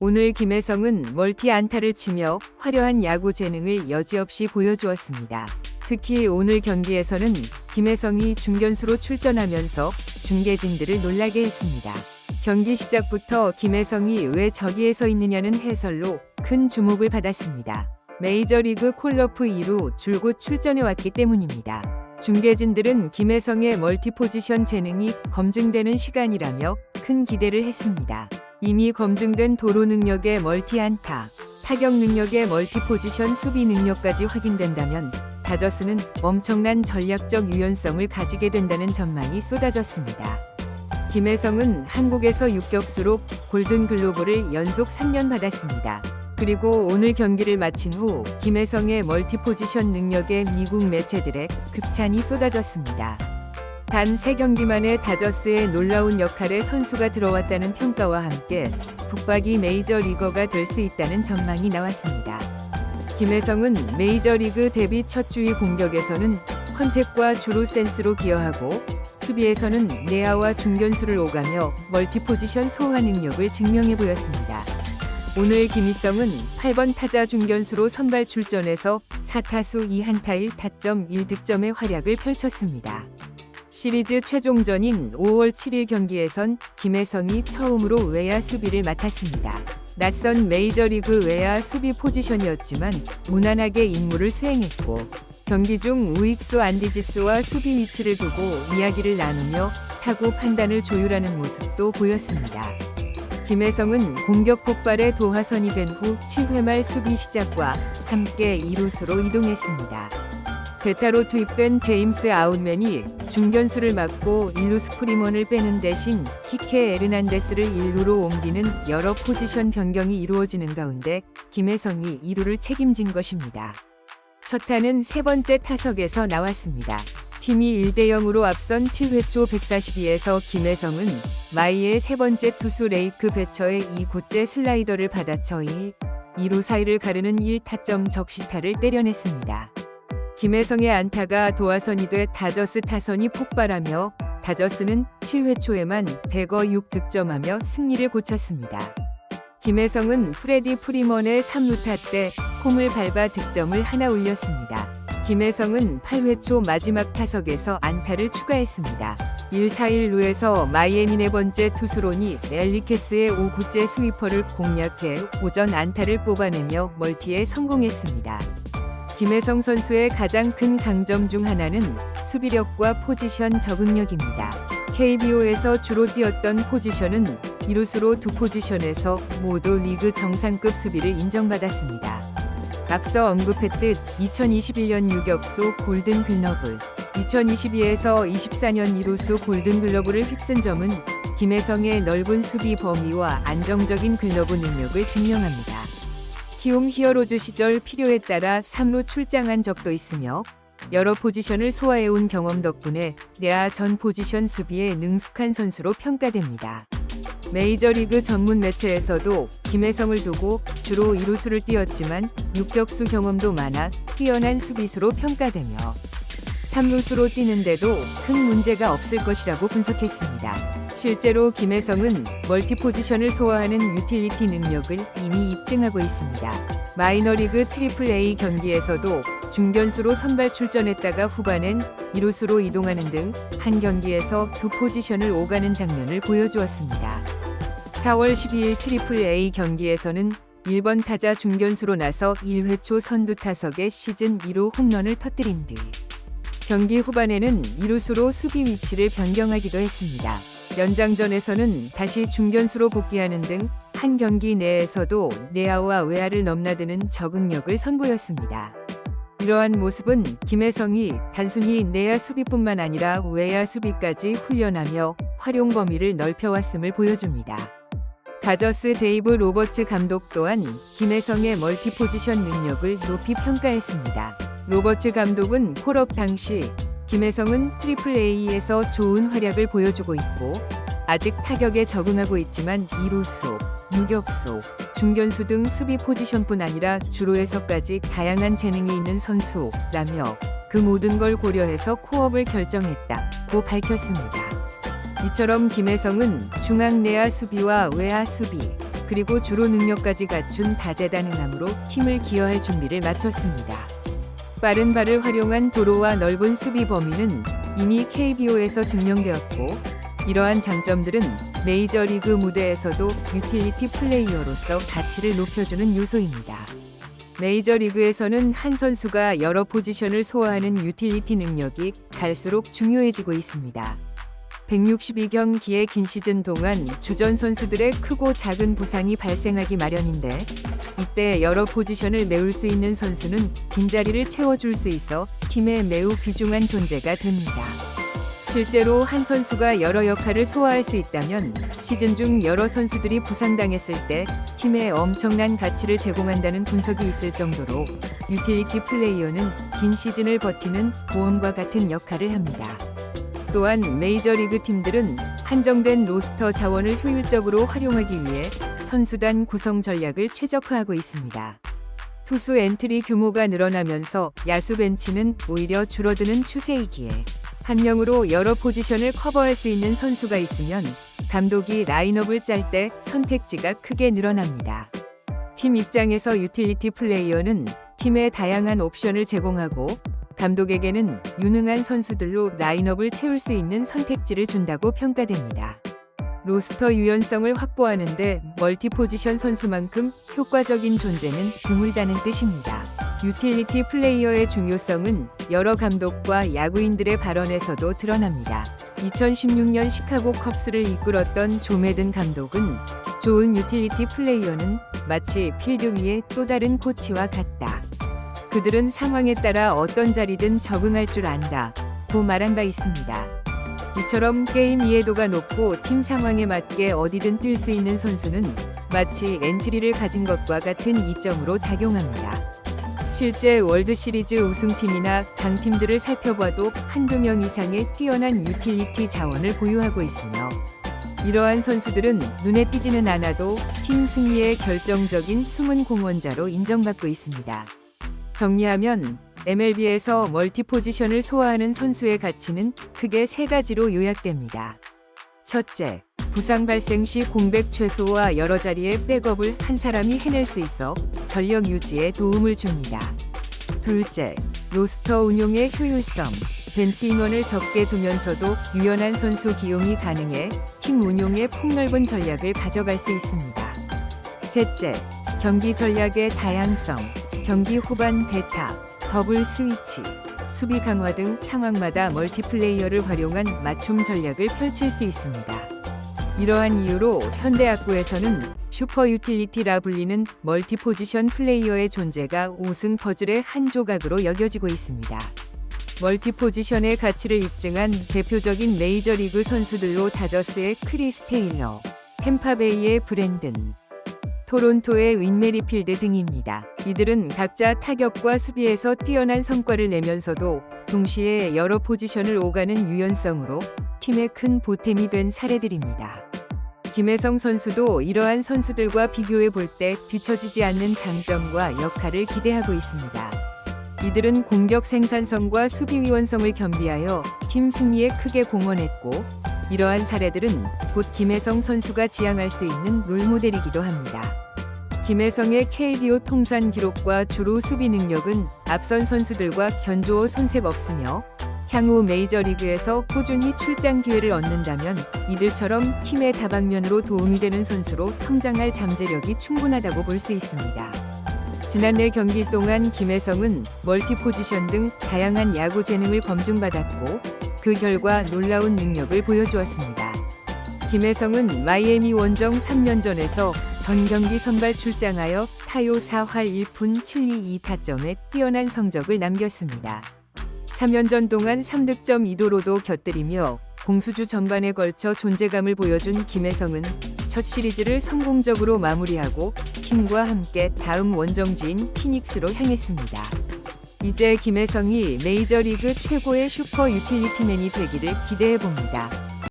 오늘 김혜성은 멀티 안타를 치며 화려한 야구 재능을 여지없이 보여주었습니다. 특히 오늘 경기에서는 김혜성이 중견수로 출전하면서 중계진들을 놀라게 했습니다. 경기 시작부터 김혜성이 왜 저기에 서 있느냐는 해설로 큰 주목을 받았습니다. 메이저리그 콜오프 2루 줄곧 출전해왔기 때문입니다. 중계진들은 김혜성의 멀티포지션 재능이 검증되는 시간이라며 큰 기대를 했습니다. 이미 검증된 도루 능력의 멀티 안타, 타격 능력의 멀티포지션 수비 능력까지 확인된다면 다저스는 엄청난 전략적 유연성을 가지게 된다는 전망이 쏟아졌습니다. 김혜성은 한국에서 유격수로 골든글로브를 연속 3년 받았습니다. 그리고 오늘 경기를 마친 후 김혜성의 멀티포지션 능력에 미국 매체들의 극찬이 쏟아졌습니다. 단 3경기만에 다저스의 놀라운 역할에 선수가 들어왔다는 평가와 함께 북박이 메이저리거가 될 수 있다는 전망이 나왔습니다. 김혜성은 메이저리그 데뷔 첫 주의 공격에서는 컨택과 주루 센스로 기여하고 수비에서는 내야와 중견수를 오가며 멀티포지션 소화 능력을 증명해 보였습니다. 오늘 김희성은 8번 타자 중견수로 선발 출전해서 4타수 2안타 1타점 1득점의 활약을 펼쳤습니다. 시리즈 최종전인 5월 7일 경기에선 김혜성이 처음으로 외야 수비를 맡았습니다. 낯선 메이저리그 외야 수비 포지션이었지만 무난하게 임무를 수행했고 경기 중 우익수 안디지스와 수비 위치를 두고 이야기를 나누며 타구 판단을 조율하는 모습도 보였습니다. 김혜성은 공격 폭발의 도화선이 된 후 7회 말 수비 시작과 함께 2루수로 이동했습니다. 대타로 투입된 제임스 아웃맨이 중견수를 맡고 1루수 프리먼을 빼는 대신 키케 에르난데스를 1루로 옮기는 여러 포지션 변경이 이루어지는 가운데 김혜성이 2루를 책임진 것입니다. 첫 타는 세 번째 타석에서 나왔습니다. 팀이 1대0으로 앞선 7회 초 142에서 김혜성은 마이의 세 번째 투수 레이크 배처의 2구째 슬라이더를 받아쳐 2루 사이를 가르는 1타점 적시타를 때려냈습니다. 김혜성의 안타가 도화선이 돼 다저스 타선이 폭발하며 다저스는 7회 초에만 대거 6득점하며 승리를 거쳤습니다. 김혜성은 프레디 프리먼의 3루타 때 홈을 밟아 득점을 하나 올렸습니다. 김혜성은 8회 초 마지막 타석에서 안타를 추가했습니다. 1-4-1루에서 마이애미 네 번째 투수로니 엘리케스의 5구째 스위퍼를 공략해 오전 안타를 뽑아내며 멀티에 성공했습니다. 김혜성 선수의 가장 큰 강점 중 하나는 수비력과 포지션 적응력입니다. KBO에서 주로 뛰었던 포지션은 2루수로 두 포지션에서 모두 리그 정상급 수비를 인정받았습니다. 앞서 언급했듯 2021년 유격수 골든글러브, 2022에서 24년 2루수 골든글러브를 휩쓴 점은 김혜성의 넓은 수비 범위와 안정적인 글러브 능력을 증명합니다. 키움 히어로즈 시절 필요에 따라 3루 출장한 적도 있으며 여러 포지션을 소화해온 경험 덕분에 내야 전 포지션 수비에 능숙한 선수로 평가됩니다. 메이저리그 전문 매체에서도 김혜성을 두고 주로 2루수를 뛰었지만 유격수 경험도 많아 뛰어난 수비수로 평가되며 3루수로 뛰는데도 큰 문제가 없을 것이라고 분석했습니다. 실제로 김혜성은 멀티포지션을 소화하는 유틸리티 능력을 이미 입증하고 있습니다. 마이너리그 트리플A 경기에서도 중견수로 선발 출전했다가 후반엔 2루수로 이동하는 등 한 경기에서 두 포지션을 오가는 장면을 보여주었습니다. 4월 12일 트리플A 경기에서는 1번 타자 중견수로 나서 1회 초 선두 타석에 시즌 1호 홈런을 터뜨린 뒤 경기 후반에는 2루수로 수비 위치를 변경하기도 했습니다. 연장전에서는 다시 중견수로 복귀하는 등 한 경기 내에서도 내야와 외야를 넘나드는 적응력을 선보였습니다. 이러한 모습은 김혜성이 단순히 내야 수비뿐만 아니라 외야 수비까지 훈련하며 활용 범위를 넓혀왔음을 보여줍니다. 다저스 데이브 로버츠 감독 또한 김혜성의 멀티포지션 능력을 높이 평가했습니다. 로버츠 감독은 콜업 당시 김혜성은 트리플A에서 좋은 활약을 보여주고 있고 아직 타격에 적응하고 있지만 2루수, 유격수, 중견수 등 수비 포지션뿐 아니라 주루에서까지 다양한 재능이 있는 선수라며 그 모든 걸 고려해서 코업을 결정했다고 밝혔습니다. 이처럼 김혜성은 중앙 내야 수비와 외야 수비, 그리고 주로 능력까지 갖춘 다재다능함으로 팀을 기여할 준비를 마쳤습니다. 빠른 발을 활용한 도로와 넓은 수비 범위는 이미 KBO에서 증명되었고, 이러한 장점들은 메이저리그 무대에서도 유틸리티 플레이어로서 가치를 높여주는 요소입니다. 메이저리그에서는 한 선수가 여러 포지션을 소화하는 유틸리티 능력이 갈수록 중요해지고 있습니다. 162경기의 긴 시즌 동안 주전 선수들의 크고 작은 부상이 발생하기 마련인데, 이때 여러 포지션을 메울 수 있는 선수는 빈자리를 채워줄 수 있어 팀에 매우 귀중한 존재가 됩니다. 실제로 한 선수가 여러 역할을 소화할 수 있다면 시즌 중 여러 선수들이 부상당했을 때 팀에 엄청난 가치를 제공한다는 분석이 있을 정도로 유틸리티 플레이어는 긴 시즌을 버티는 보험과 같은 역할을 합니다. 또한 메이저리그 팀들은 한정된 로스터 자원을 효율적으로 활용하기 위해 선수단 구성 전략을 최적화하고 있습니다. 투수 엔트리 규모가 늘어나면서 야수 벤치는 오히려 줄어드는 추세이기에 한 명으로 여러 포지션을 커버할 수 있는 선수가 있으면 감독이 라인업을 짤 때 선택지가 크게 늘어납니다. 팀 입장에서 유틸리티 플레이어는 팀에 다양한 옵션을 제공하고 감독에게는 유능한 선수들로 라인업을 채울 수 있는 선택지를 준다고 평가됩니다. 로스터 유연성을 확보하는데 멀티 포지션 선수만큼 효과적인 존재는 드물다는 뜻입니다. 유틸리티 플레이어의 중요성은 여러 감독과 야구인들의 발언에서도 드러납니다. 2016년 시카고 컵스를 이끌었던 조 매든 감독은 좋은 유틸리티 플레이어는 마치 필드 위의 또 다른 코치와 같다. 그들은 상황에 따라 어떤 자리든 적응할 줄 안다 고 말한 바 있습니다. 이처럼 게임 이해도가 높고 팀 상황에 맞게 어디든 뛸 수 있는 선수는 마치 엔트리를 가진 것과 같은 이점으로 작용합니다. 실제 월드시리즈 우승팀이나 강팀들을 살펴봐도 한두 명 이상의 뛰어난 유틸리티 자원을 보유하고 있으며, 이러한 선수들은 눈에 띄지는 않아도 팀 승리의 결정적인 숨은 공헌자로 인정받고 있습니다. 정리하면 MLB에서 멀티 포지션을 소화하는 선수의 가치는 크게 세 가지로 요약됩니다. 첫째, 부상 발생 시 공백 최소와 여러 자리의 백업을 한 사람이 해낼 수 있어 전력 유지에 도움을 줍니다. 둘째, 로스터 운용의 효율성. 벤치 인원을 적게 두면서도 유연한 선수 기용이 가능해 팀 운용에 폭넓은 전략을 가져갈 수 있습니다. 셋째, 경기 전략의 다양성. 경기 후반 대타, 더블 스위치, 수비 강화 등 상황마다 멀티플레이어를 활용한 맞춤 전략을 펼칠 수 있습니다. 이러한 이유로 현대야구에서는 슈퍼 유틸리티라 불리는 멀티 포지션 플레이어의 존재가 우승 퍼즐의 한 조각으로 여겨지고 있습니다. 멀티 포지션의 가치를 입증한 대표적인 메이저리그 선수들로 다저스의 크리스 테일러, 템파베이의 브랜든, 토론토의 윈메리필드 등입니다. 이들은 각자 타격과 수비에서 뛰어난 성과를 내면서도 동시에 여러 포지션을 오가는 유연성으로 팀의 큰 보탬이 된 사례들입니다. 김혜성 선수도 이러한 선수들과 비교해 볼 때 뒤처지지 않는 장점과 역할을 기대하고 있습니다. 이들은 공격 생산성과 수비 유연성을 겸비하여 팀 승리에 크게 공헌했고, 이러한 사례들은 곧 김혜성 선수가 지향할 수 있는 롤모델이기도 합니다. 김혜성의 KBO 통산 기록과 주루 수비 능력은 앞선 선수들과 견주어 손색 없으며, 향후 메이저리그에서 꾸준히 출장 기회를 얻는다면 이들처럼 팀의 다방면으로 도움이 되는 선수로 성장할 잠재력이 충분하다고 볼 수 있습니다. 지난해 경기 동안 김혜성은 멀티 포지션 등 다양한 야구 재능을 검증받았고, 그 결과 놀라운 능력을 보여주었습니다. 김혜성은 마이애미 원정 3연전에서 전 경기 선발 출장하여 타요 4할 1푼 7리 2타점에 뛰어난 성적을 남겼습니다. 3연전 동안 3득점 2도로도 곁들이며 공수주 전반에 걸쳐 존재감을 보여준 김혜성은 첫 시리즈를 성공적으로 마무리하고 팀과 함께 다음 원정지인 피닉스로 향했습니다. 이제 김혜성이 메이저리그 최고의 슈퍼 유틸리티맨이 되기를 기대해 봅니다.